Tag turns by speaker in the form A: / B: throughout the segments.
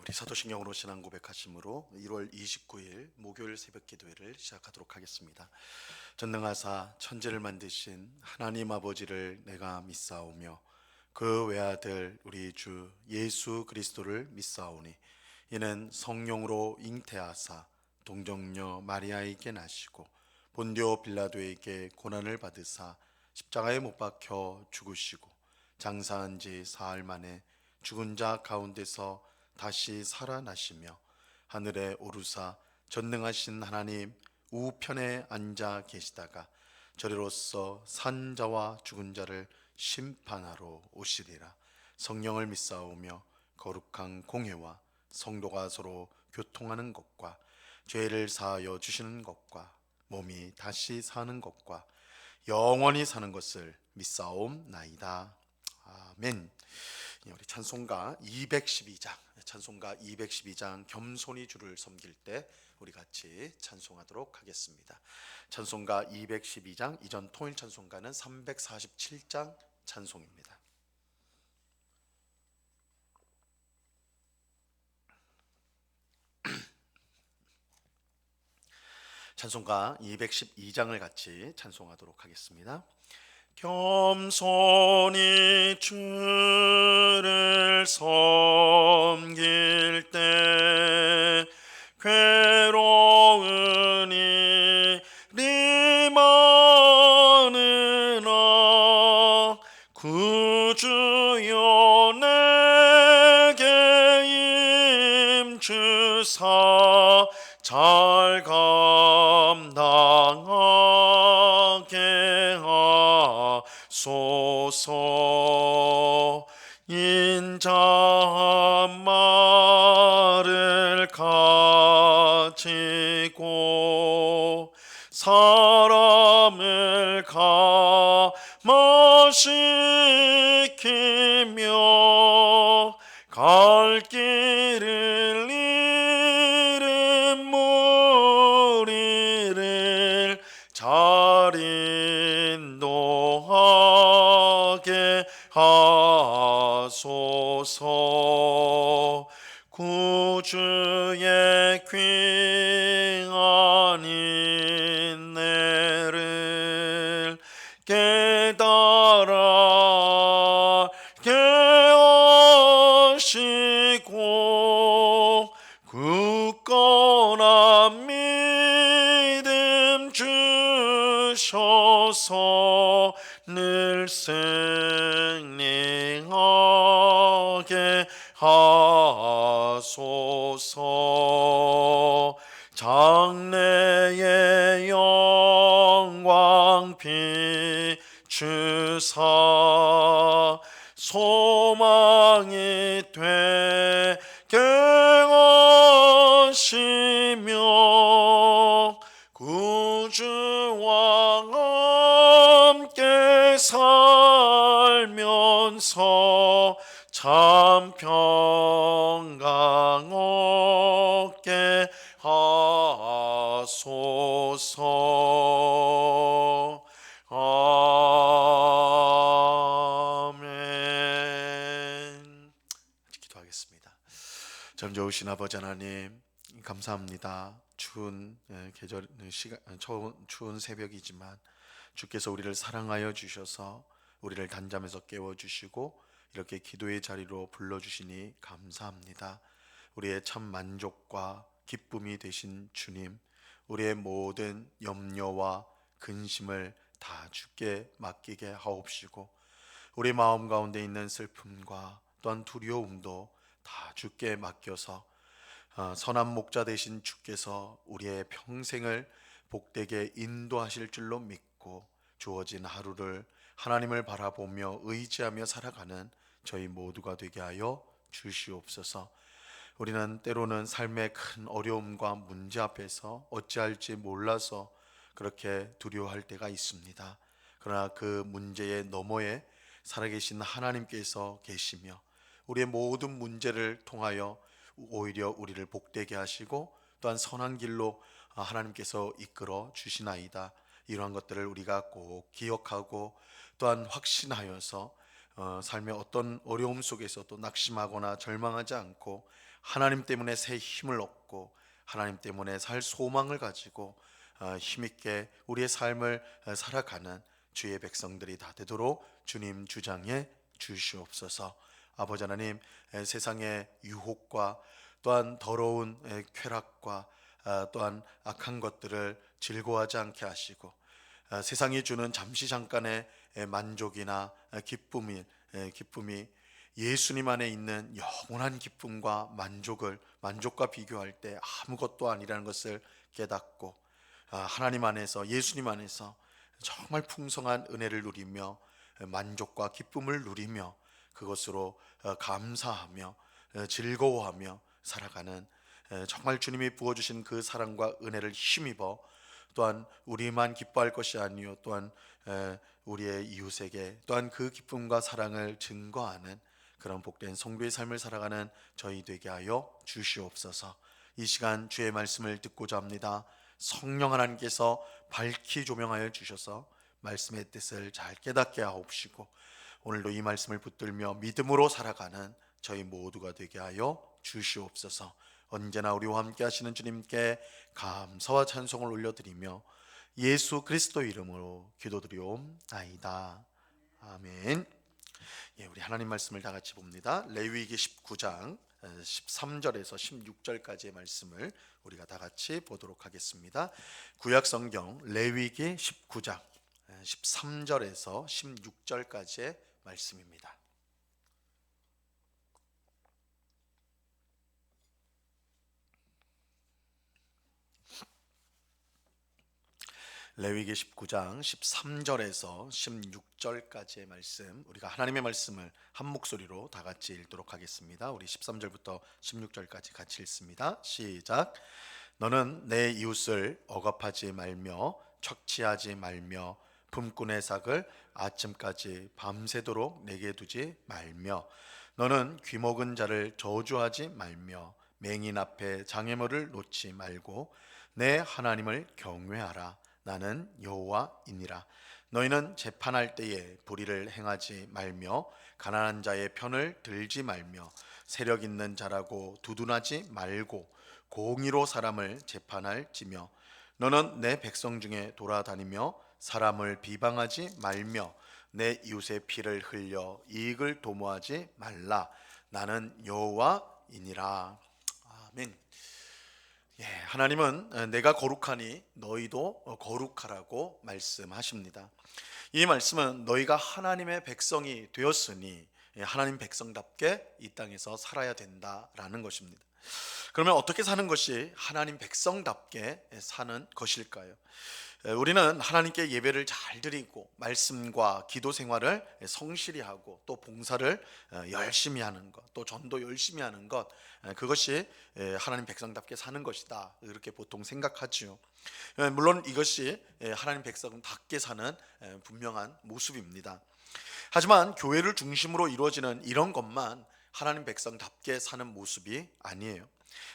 A: 우리 사도신경으로 신앙 고백하심으로 1월 29일 목요일 새벽 기도회를 시작하도록 하겠습니다. 전능하사 천지를 만드신 하나님 아버지를 내가 믿사오며 그 외아들 우리 주 예수 그리스도를 믿사오니 이는 성령으로 잉태하사 동정녀 마리아에게 나시고 본디오 빌라도에게 고난을 받으사 십자가에 못 박혀 죽으시고 장사한 지 사흘 만에 죽은 자 가운데서 다시 살아나시며 하늘에 오르사 전능하신 하나님 우편에 앉아 계시다가 저리로서 산 자와 죽은 자를 심판하러 오시리라. 성령을 믿사오며 거룩한 공회와 성도가 서로 교통하는 것과 죄를 사하여 주시는 것과 몸이 다시 사는 것과 영원히 사는 것을 믿사옵나이다. 아멘. 우리 찬송가 212장 겸손히 주를 섬길 때 우리 같이 찬송하도록 하겠습니다. 찬송가 212장, 이전 통일 찬송가는 347장 찬송입니다. 찬송가 212장을 같이 찬송하도록 하겠습니다. 겸손히 주를 섬길 때 괴로운 일이 많으나 구주여 내게 임주사 잘 감당하게 하소서. 인자한 말을 가지고 사람을 감화시키며 갈 길을 잃은 무리를 잘 인도하게 하소서. 구주의 귀한 인내를 깨달아 하시고 굳건한 믿음 주셔서 늘 승리하게 하소서. 장래의 영광 비추사 소망이 되게 하시며 구주와 함께 살면서 참 평강 얻게 하소서. 아멘. 기도하겠습니다. 참 좋으신 아버지 하나님, 감사합니다. 추운 계절 시간, 추운 새벽이지만 주께서 우리를 사랑하여 주셔서 우리를 단잠에서 깨워 주시고 이렇게 기도의 자리로 불러 주시니 감사합니다. 우리의 참 만족과 기쁨이 되신 주님, 우리의 모든 염려와 근심을 다 주께 맡기게 하옵시고 우리 마음 가운데 있는 슬픔과 또한 두려움도 다 주께 맡겨서 선한 목자 되신 주께서 우리의 평생을 복되게 인도하실 줄로 믿고 주어진 하루를 하나님을 바라보며 의지하며 살아가는 저희 모두가 되게 하여 주시옵소서. 우리는 때로는 삶의 큰 어려움과 문제 앞에서 어찌할지 몰라서 그렇게 두려워할 때가 있습니다. 그러나 그 문제의 너머에 살아계신 하나님께서 계시며 우리의 모든 문제를 통하여 오히려 우리를 복되게 하시고 또한 선한 길로 하나님께서 이끌어 주시나이다. 이러한 것들을 우리가 꼭 기억하고 또한 확신하여서 삶의 어떤 어려움 속에서도 낙심하거나 절망하지 않고 하나님 때문에 새 힘을 얻고 하나님 때문에 살 소망을 가지고 힘있게 우리의 삶을 살아가는 주의 백성들이 다 되도록 주님 주장해 주시옵소서. 아버지 하나님, 세상의 유혹과 또한 더러운 쾌락과 또한 악한 것들을 즐거워하지 않게 하시고 세상이 주는 잠시 잠깐의 만족이나 기쁨이 예수님 안에 있는 영원한 기쁨과 만족과 비교할 때 아무것도 아니라는 것을 깨닫고 하나님 안에서, 예수님 안에서 정말 풍성한 은혜를 누리며 만족과 기쁨을 누리며 그것으로 감사하며 즐거워하며 살아가는, 정말 주님이 부어주신 그 사랑과 은혜를 힘입어 또한 우리만 기뻐할 것이 아니요 또한 우리의 이웃에게 또한 그 기쁨과 사랑을 증거하는 그런 복된 성도의 삶을 살아가는 저희 되게 하여 주시옵소서. 이 시간 주의 말씀을 듣고자 합니다. 성령 하나님께서 밝히 조명하여 주셔서 말씀의 뜻을 잘 깨닫게 하옵시고 오늘도 이 말씀을 붙들며 믿음으로 살아가는 저희 모두가 되게 하여 주시옵소서. 언제나 우리와 함께 하시는 주님께 감사와 찬송을 올려드리며 예수 그리스도 이름으로 기도드리옵나이다. 아멘. 우리 하나님 말씀을 다 같이 봅니다. 레위기 19장 13절에서 16절까지의 말씀을 우리가 다 같이 보도록 하겠습니다. 구약 성경 레위기 19장 13절에서 16절까지의 말씀입니다. 레위기 19장 13절에서 16절까지의 말씀, 우리가 하나님의 말씀을 한 목소리로 다 같이 읽도록 하겠습니다. 우리 13절부터 16절까지 같이 읽습니다. 시작. 너는 내 이웃을 억압하지 말며 착취하지 말며 품꾼의 삭을 아침까지 밤새도록 내게 두지 말며 너는 귀먹은 자를 저주하지 말며 맹인 앞에 장애물을 놓지 말고 내 하나님을 경외하라. 나는 여호와이니라. 너희는 재판할 때에 불의를 행하지 말며 가난한 자의 편을 들지 말며 세력 있는 자라고 두둔하지 말고 공의로 사람을 재판할지며 너는 내 백성 중에 돌아다니며 사람을 비방하지 말며 내 이웃의 피를 흘려 이익을 도모하지 말라. 나는 여호와이니라. 아멘. 하나님은 내가 거룩하니 너희도 거룩하라고 말씀하십니다. 이 말씀은 너희가 하나님의 백성이 되었으니 하나님 백성답게 이 땅에서 살아야 된다라는 것입니다. 그러면 어떻게 사는 것이 하나님 백성답게 사는 것일까요? 우리는 하나님께 예배를 잘 드리고 말씀과 기도 생활을 성실히 하고 또 봉사를 열심히 하는 것, 또 전도 열심히 하는 것, 그것이 하나님 백성답게 사는 것이다, 이렇게 보통 생각하지요. 물론 이것이 하나님 백성답게 사는 분명한 모습입니다. 하지만 교회를 중심으로 이루어지는 이런 것만 하나님 백성답게 사는 모습이 아니에요.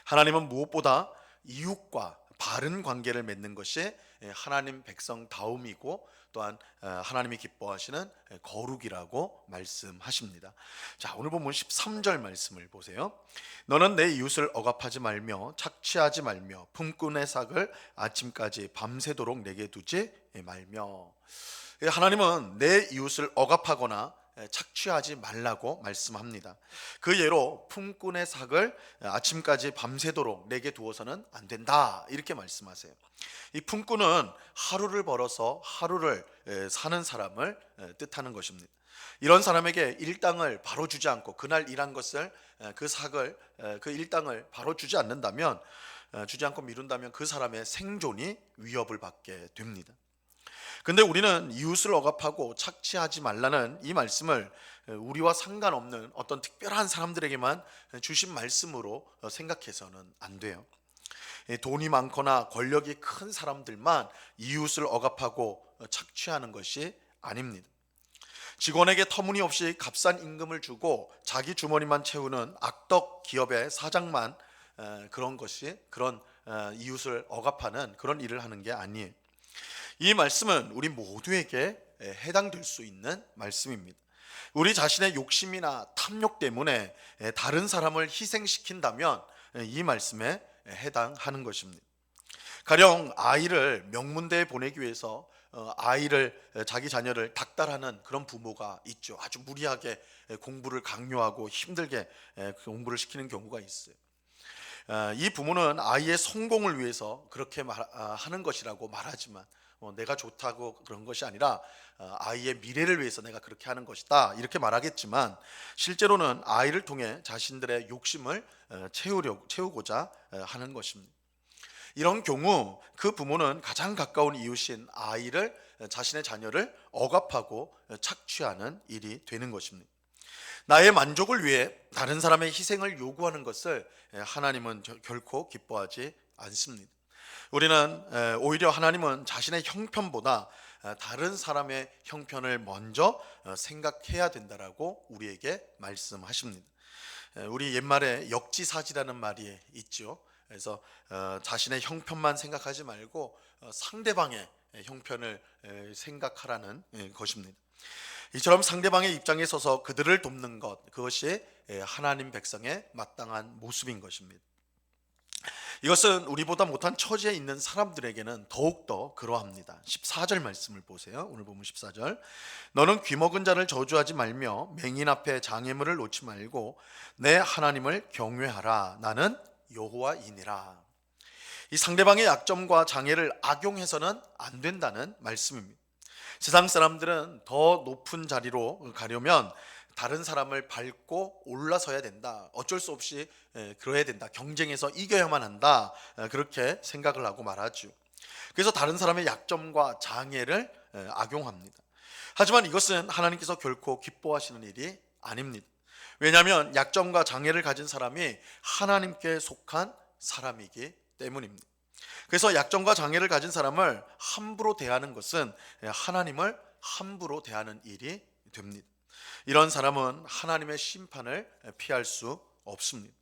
A: 하나님은 무엇보다 이웃과 바른 관계를 맺는 것이 하나님 백성다움이고 또한 하나님이 기뻐하시는 거룩이라고 말씀하십니다. 자, 오늘 본문 13절 말씀을 보세요. 너는 내 이웃을 억압하지 말며 착취하지 말며 품꾼의 삭을 아침까지 밤새도록 내게 두지 말며. 하나님은 내 이웃을 억압하거나 착취하지 말라고 말씀합니다. 그 예로 품꾼의 삭을 아침까지 밤새도록 내게 두어서는 안 된다, 이렇게 말씀하세요. 이 품꾼은 하루를 벌어서 하루를 사는 사람을 뜻하는 것입니다. 이런 사람에게 일당을 바로 주지 않고 그날 일한 것을, 그 삭을, 그 일당을 바로 주지 않는다면, 주지 않고 미룬다면 그 사람의 생존이 위협을 받게 됩니다. 근데 우리는 이웃을 억압하고 착취하지 말라는 이 말씀을 우리와 상관없는 어떤 특별한 사람들에게만 주신 말씀으로 생각해서는 안 돼요. 돈이 많거나 권력이 큰 사람들만 이웃을 억압하고 착취하는 것이 아닙니다. 직원에게 터무니없이 값싼 임금을 주고 자기 주머니만 채우는 악덕 기업의 사장만 그런 이웃을 억압하는 그런 일을 하는 게 아니에요. 이 말씀은 우리 모두에게 해당될 수 있는 말씀입니다. 우리 자신의 욕심이나 탐욕 때문에 다른 사람을 희생시킨다면 이 말씀에 해당하는 것입니다. 가령 아이를 명문대에 보내기 위해서 자기 자녀를 닥달하는 그런 부모가 있죠. 아주 무리하게 공부를 강요하고 힘들게 공부를 시키는 경우가 있어요. 이 부모는 아이의 성공을 위해서 그렇게 하는 것이라고 말하지만 내가 좋다고 그런 것이 아니라 아이의 미래를 위해서 내가 그렇게 하는 것이다 이렇게 말하겠지만, 실제로는 아이를 통해 자신들의 욕심을 채우고자 하는 것입니다. 이런 경우 그 부모는 가장 가까운 이웃인 자신의 자녀를 억압하고 착취하는 일이 되는 것입니다. 나의 만족을 위해 다른 사람의 희생을 요구하는 것을 하나님은 결코 기뻐하지 않습니다. 오히려 하나님은 자신의 형편보다 다른 사람의 형편을 먼저 생각해야 된다라고 우리에게 말씀하십니다. 우리 옛말에 역지사지라는 말이 있죠. 그래서 자신의 형편만 생각하지 말고 상대방의 형편을 생각하라는 것입니다. 이처럼 상대방의 입장에 서서 그들을 돕는 것, 그것이 하나님 백성의 마땅한 모습인 것입니다. 이것은 우리보다 못한 처지에 있는 사람들에게는 더욱더 그러합니다. 14절 말씀을 보세요. 오늘 보면 14절. 너는 귀먹은 자를 저주하지 말며 맹인 앞에 장애물을 놓지 말고 내 하나님을 경외하라. 나는 여호와이니라. 이 상대방의 약점과 장애를 악용해서는 안 된다는 말씀입니다. 세상 사람들은 더 높은 자리로 가려면 다른 사람을 밟고 올라서야 된다. 어쩔 수 없이 그래야 된다. 경쟁에서 이겨야만 한다. 그렇게 생각을 하고 말하죠. 그래서 다른 사람의 약점과 장애를 악용합니다. 하지만 이것은 하나님께서 결코 기뻐하시는 일이 아닙니다. 왜냐하면 약점과 장애를 가진 사람이 하나님께 속한 사람이기 때문입니다. 그래서 약점과 장애를 가진 사람을 함부로 대하는 것은 하나님을 함부로 대하는 일이 됩니다. 이런 사람은 하나님의 심판을 피할 수 없습니다.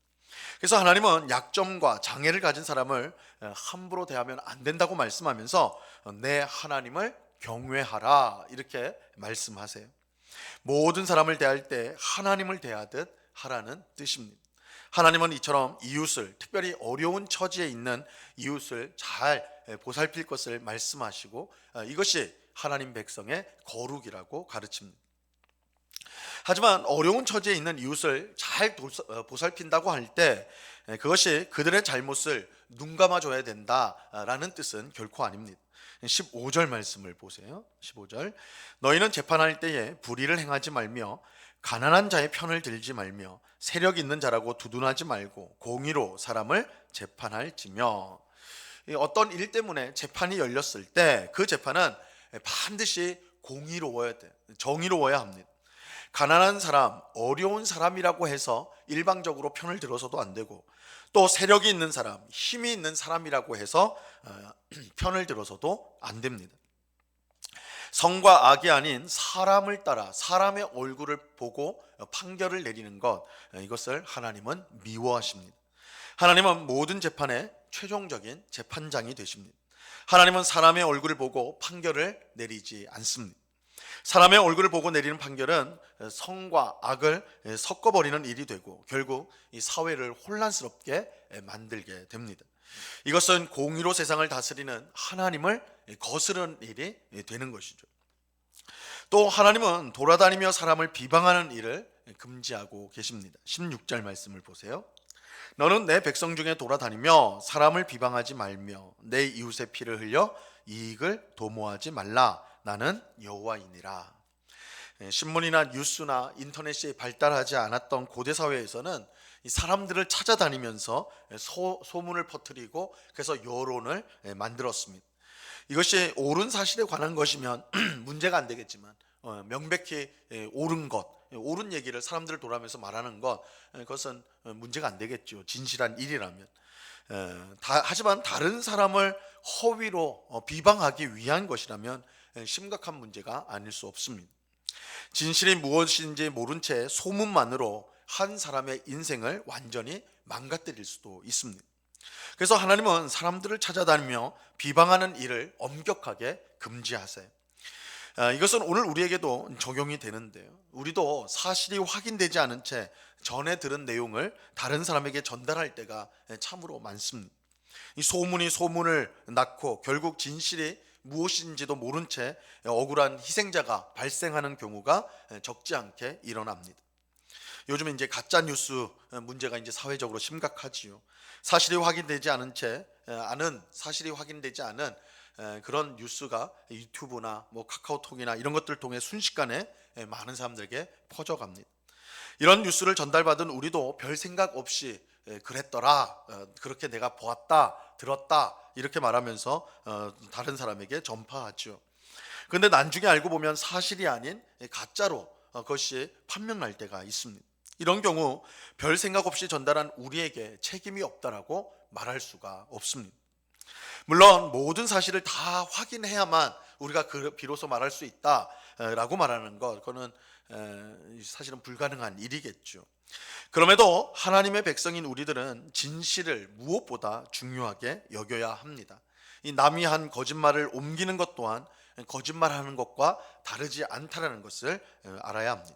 A: 그래서 하나님은 약점과 장애를 가진 사람을 함부로 대하면 안 된다고 말씀하면서 내 하나님을 경외하라 이렇게 말씀하세요. 모든 사람을 대할 때 하나님을 대하듯 하라는 뜻입니다. 하나님은 이처럼 이웃을, 특별히 어려운 처지에 있는 이웃을 잘 보살필 것을 말씀하시고 이것이 하나님 백성의 거룩이라고 가르칩니다. 하지만 어려운 처지에 있는 이웃을 잘 보살핀다고 할 때 그것이 그들의 잘못을 눈감아줘야 된다라는 뜻은 결코 아닙니다. 15절 말씀을 보세요. 15절. 너희는 재판할 때에 불의를 행하지 말며 가난한 자의 편을 들지 말며 세력 있는 자라고 두둔하지 말고 공의로 사람을 재판할지며. 어떤 일 때문에 재판이 열렸을 때 그 재판은 반드시 공의로워야 돼. 정의로워야 합니다. 가난한 사람, 어려운 사람이라고 해서 일방적으로 편을 들어서도 안 되고, 또 세력이 있는 사람, 힘이 있는 사람이라고 해서 편을 들어서도 안 됩니다. 성과 악이 아닌 사람을 따라 사람의 얼굴을 보고 판결을 내리는 것, 이것을 하나님은 미워하십니다. 하나님은 모든 재판의 최종적인 재판장이 되십니다. 하나님은 사람의 얼굴을 보고 판결을 내리지 않습니다. 사람의 얼굴을 보고 내리는 판결은 성과 악을 섞어버리는 일이 되고 결국 이 사회를 혼란스럽게 만들게 됩니다. 이것은 공의로 세상을 다스리는 하나님을 거스르는 일이 되는 것이죠. 또 하나님은 돌아다니며 사람을 비방하는 일을 금지하고 계십니다. 16절 말씀을 보세요. 너는 내 백성 중에 돌아다니며 사람을 비방하지 말며 내 이웃의 피를 흘려 이익을 도모하지 말라. 나는 여호와이니라. 신문이나 뉴스나 인터넷이 발달하지 않았던 고대 사회에서는 이 사람들을 찾아다니면서 소문을 퍼뜨리고 그래서 여론을 만들었습니다. 이것이 옳은 사실에 관한 것이면 문제가 안 되겠지만 명백히 옳은 것, 옳은 얘기를 사람들을 돌아가면서 말하는 것, 그것은 문제가 안 되겠죠. 진실한 일이라면. 하지만 다른 사람을 허위로 비방하기 위한 것이라면 심각한 문제가 아닐 수 없습니다. 진실이 무엇인지 모른 채 소문만으로 한 사람의 인생을 완전히 망가뜨릴 수도 있습니다. 그래서 하나님은 사람들을 찾아다니며 비방하는 일을 엄격하게 금지하세요. 이것은 오늘 우리에게도 적용이 되는데요. 우리도 사실이 확인되지 않은 채 전에 들은 내용을 다른 사람에게 전달할 때가 참으로 많습니다. 이 소문이 소문을 낳고 결국 진실이 무엇인지도 모른 채 억울한 희생자가 발생하는 경우가 적지 않게 일어납니다. 요즘에 이제 가짜 뉴스 문제가 이제 사회적으로 심각하지요. 사실이 확인되지 않은 채 사실이 확인되지 않은 그런 뉴스가 유튜브나 뭐 카카오톡이나 이런 것들을 통해 순식간에 많은 사람들에게 퍼져갑니다. 이런 뉴스를 전달받은 우리도 별 생각 없이 그랬더라, 그렇게 내가 보았다, 들었다 이렇게 말하면서 다른 사람에게 전파하죠. 그런데 나중에 알고 보면 사실이 아닌 가짜로 그것이 판명날 때가 있습니다. 이런 경우 별 생각 없이 전달한 우리에게 책임이 없다라고 말할 수가 없습니다. 물론 모든 사실을 다 확인해야만 우리가 비로소 말할 수 있다라고 말하는 것, 그거는 사실은 불가능한 일이겠죠. 그럼에도 하나님의 백성인 우리들은 진실을 무엇보다 중요하게 여겨야 합니다. 이 남이 한 거짓말을 옮기는 것 또한 거짓말하는 것과 다르지 않다라는 것을 알아야 합니다.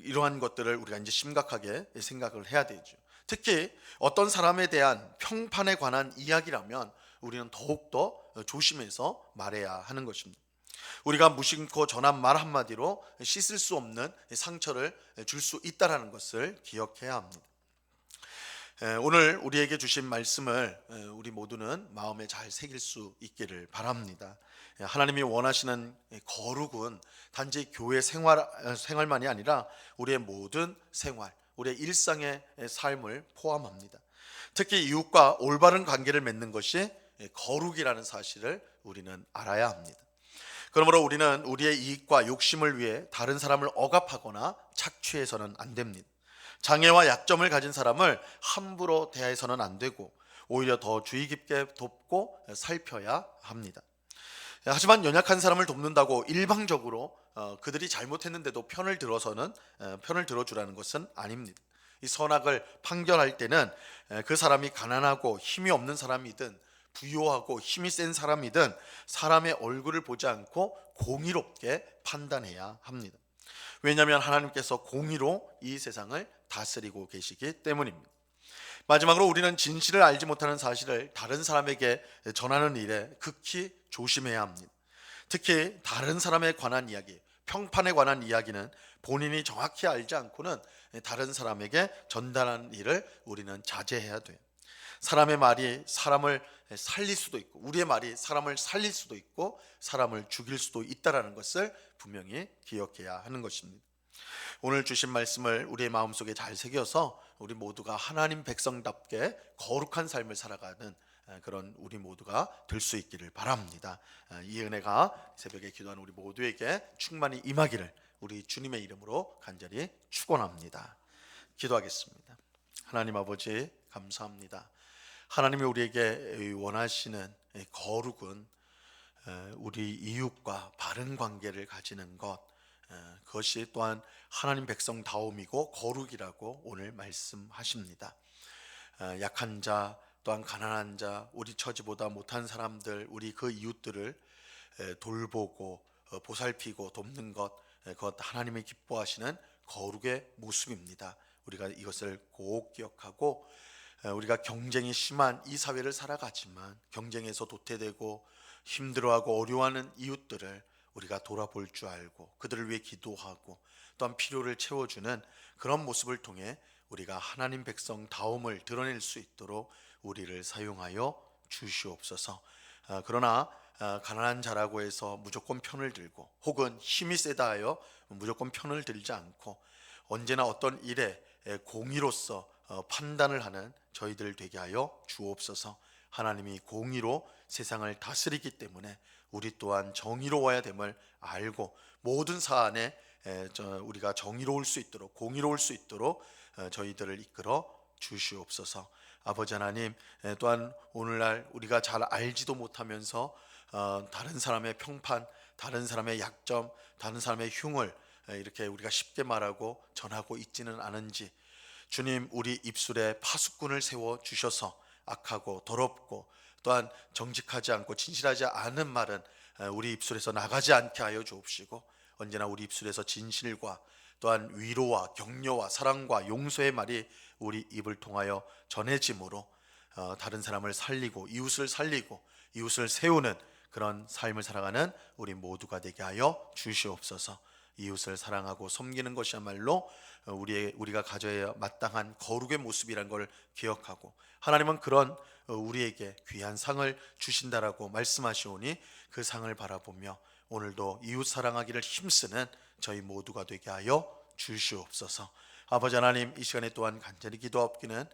A: 이러한 것들을 우리가 이제 심각하게 생각을 해야 되죠. 특히 어떤 사람에 대한 평판에 관한 이야기라면 우리는 더욱더 조심해서 말해야 하는 것입니다. 우리가 무심코 전한 말 한마디로 씻을 수 없는 상처를 줄 수 있다는 것을 기억해야 합니다. 오늘 우리에게 주신 말씀을 우리 모두는 마음에 잘 새길 수 있기를 바랍니다. 하나님이 원하시는 거룩은 단지 교회 생활만이 아니라 우리의 모든 생활, 우리의 일상의 삶을 포함합니다. 특히 이웃과 올바른 관계를 맺는 것이 거룩이라는 사실을 우리는 알아야 합니다. 그러므로 우리는 우리의 이익과 욕심을 위해 다른 사람을 억압하거나 착취해서는 안 됩니다. 장애와 약점을 가진 사람을 함부로 대해서는 안 되고 오히려 더 주의 깊게 돕고 살펴야 합니다. 하지만 연약한 사람을 돕는다고 일방적으로 그들이 잘못했는데도 편을 들어주라는 것은 아닙니다. 이 선악을 판결할 때는 그 사람이 가난하고 힘이 없는 사람이든 부유하고 힘이 센 사람이든 사람의 얼굴을 보지 않고 공의롭게 판단해야 합니다. 왜냐하면 하나님께서 공의로 이 세상을 다스리고 계시기 때문입니다. 마지막으로 우리는 진실을 알지 못하는 사실을 다른 사람에게 전하는 일에 극히 조심해야 합니다. 특히 다른 사람에 관한 이야기, 평판에 관한 이야기는 본인이 정확히 알지 않고는 다른 사람에게 전달하는 일을 우리는 자제해야 돼요. 사람의 말이 사람을 살릴 수도 있고 우리의 말이 사람을 살릴 수도 있고 사람을 죽일 수도 있다는 것을 분명히 기억해야 하는 것입니다. 오늘 주신 말씀을 우리의 마음속에 잘 새겨서 우리 모두가 하나님 백성답게 거룩한 삶을 살아가는 그런 우리 모두가 될 수 있기를 바랍니다. 이 은혜가 새벽에 기도하는 우리 모두에게 충만히 임하기를 우리 주님의 이름으로 간절히 축원합니다. 기도하겠습니다. 하나님 아버지 감사합니다. 하나님이 우리에게 원하시는 거룩은 우리 이웃과 바른 관계를 가지는 것, 그것이 또한 하나님 백성다움이고 거룩이라고 오늘 말씀하십니다. 약한 자 또한 가난한 자, 우리 처지보다 못한 사람들, 우리 그 이웃들을 돌보고 보살피고 돕는 것, 그것 하나님이 기뻐하시는 거룩의 모습입니다. 우리가 이것을 꼭 기억하고 우리가 경쟁이 심한 이 사회를 살아가지만 경쟁에서 도태되고 힘들어하고 어려워하는 이웃들을 우리가 돌아볼 줄 알고 그들을 위해 기도하고 또한 필요를 채워주는 그런 모습을 통해 우리가 하나님 백성다움을 드러낼 수 있도록 우리를 사용하여 주시옵소서. 그러나 가난한 자라고 해서 무조건 편을 들고 혹은 힘이 세다 하여 무조건 편을 들지 않고 언제나 어떤 일에 공의로서 판단을 하는 저희들 되게 하여 주옵소서. 하나님이 공의로 세상을 다스리기 때문에 우리 또한 정의로워야 됨을 알고 모든 사안에 우리가 정의로울 수 있도록 공의로울 수 있도록 저희들을 이끌어 주시옵소서. 아버지 하나님, 또한 오늘날 우리가 잘 알지도 못하면서 다른 사람의 평판, 다른 사람의 약점, 다른 사람의 흉을 이렇게 우리가 쉽게 말하고 전하고 있지는 않은지 주님, 우리 입술에 파수꾼을 세워 주셔서 악하고 더럽고 또한 정직하지 않고 진실하지 않은 말은 우리 입술에서 나가지 않게 하여 주옵시고, 언제나 우리 입술에서 진실과 또한 위로와 격려와 사랑과 용서의 말이 우리 입을 통하여 전해짐으로 다른 사람을 살리고 이웃을 세우는 그런 삶을 살아가는 우리 모두가 되게 하여 주시옵소서. 이웃을 사랑하고 섬기는 것이야말로 우리가 가져야 마땅한 거룩의 모습이란 걸 기억하고, 하나님은 그런 우리에게 귀한 상을 주신다라고 말씀하시오니 그 상을 바라보며 오늘도 이웃 사랑하기를 힘쓰는 저희 모두가 되게 하여 주시옵소서. 아버지 하나님, 이 시간에 또한 간절히 기도하옵기는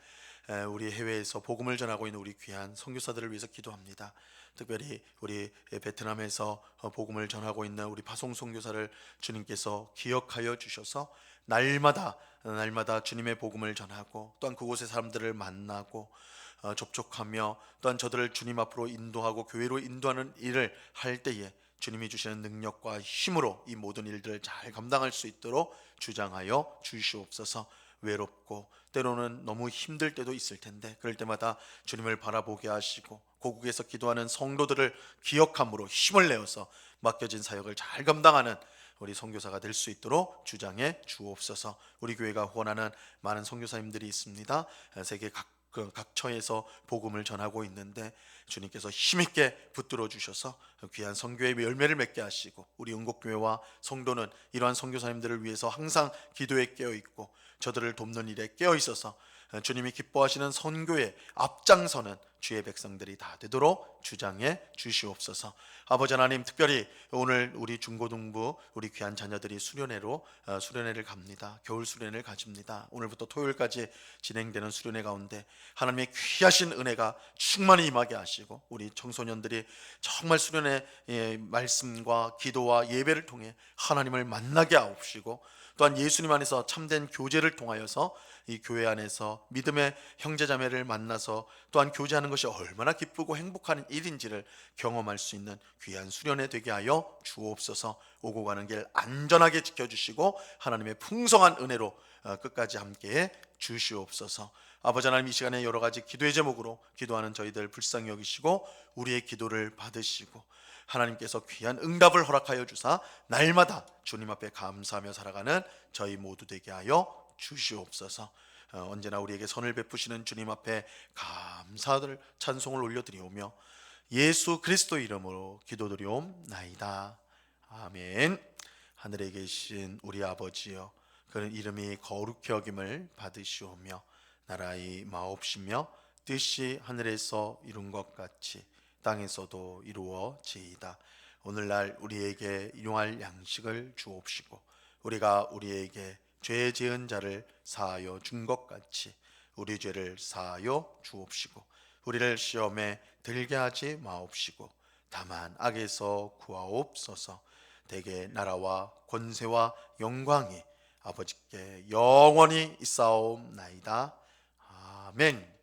A: 우리 해외에서 복음을 전하고 있는 우리 귀한 선교사들을 위해서 기도합니다. 특별히 우리 베트남에서 복음을 전하고 있는 우리 파송 선교사를 주님께서 기억하여 주셔서 날마다 주님의 복음을 전하고, 또한 그곳의 사람들을 만나고 접촉하며, 또한 저들을 주님 앞으로 인도하고 교회로 인도하는 일을 할 때에 주님이 주시는 능력과 힘으로 이 모든 일들을 잘 감당할 수 있도록 주장하여 주시옵소서. 외롭고 때로는 너무 힘들 때도 있을 텐데, 그럴 때마다 주님을 바라보게 하시고 고국에서 기도하는 성도들을 기억함으로 힘을 내어서 맡겨진 사역을 잘 감당하는 우리 선교사가 될 수 있도록 주장해 주옵소서. 우리 교회가 후원하는 많은 선교사님들이 있습니다. 세계 각처에서 복음을 전하고 있는데 주님께서 힘있게 붙들어 주셔서 귀한 선교의 열매를 맺게 하시고, 우리 응곡교회와 성도는 이러한 선교사님들을 위해서 항상 기도에 깨어 있고 저들을 돕는 일에 깨어 있어서 주님이 기뻐하시는 선교에 앞장서는 주의 백성들이 다 되도록 주장해 주시옵소서. 아버지 하나님, 특별히 오늘 우리 중고등부 우리 귀한 자녀들이 수련회를 갑니다. 겨울 수련회를 가집니다. 오늘부터 토요일까지 진행되는 수련회 가운데 하나님의 귀하신 은혜가 충만히 임하게 하시고, 우리 청소년들이 정말 수련회의 말씀과 기도와 예배를 통해 하나님을 만나게 하옵시고, 또한 예수님 안에서 참된 교제를 통하여서 이 교회 안에서 믿음의 형제자매를 만나서 또한 교제하는 것이 얼마나 기쁘고 행복한 일인지를 경험할 수 있는 귀한 수련회 되게 하여 주옵소서. 오고 가는 길 안전하게 지켜주시고 하나님의 풍성한 은혜로 끝까지 함께해 주시옵소서. 아버지 하나님, 이 시간에 여러 가지 기도의 제목으로 기도하는 저희들 불쌍히 여기시고 우리의 기도를 받으시고 하나님께서 귀한 응답을 허락하여 주사 날마다 주님 앞에 감사하며 살아가는 저희 모두 되게 하여 주시옵소서. 언제나 우리에게 선을 베푸시는 주님 앞에 감사를 찬송을 올려드리오며 예수 그리스도 이름으로 기도드리옵나이다. 아멘. 하늘에 계신 우리 아버지여, 그는 이름이 거룩히 여김을 받으시오며 나라의 마옵시며 뜻이 하늘에서 이룬 것 같이 땅에서도 이루어지이다. 오늘날 우리에게 일용할 양식을 주옵시고, 우리가 우리에게 죄 지은 자를 사하여 준 것 같이 우리 죄를 사하여 주옵시고, 우리를 시험에 들게 하지 마옵시고 다만 악에서 구하옵소서. 대개 나라와 권세와 영광이 아버지께 영원히 있사옵나이다. 아멘.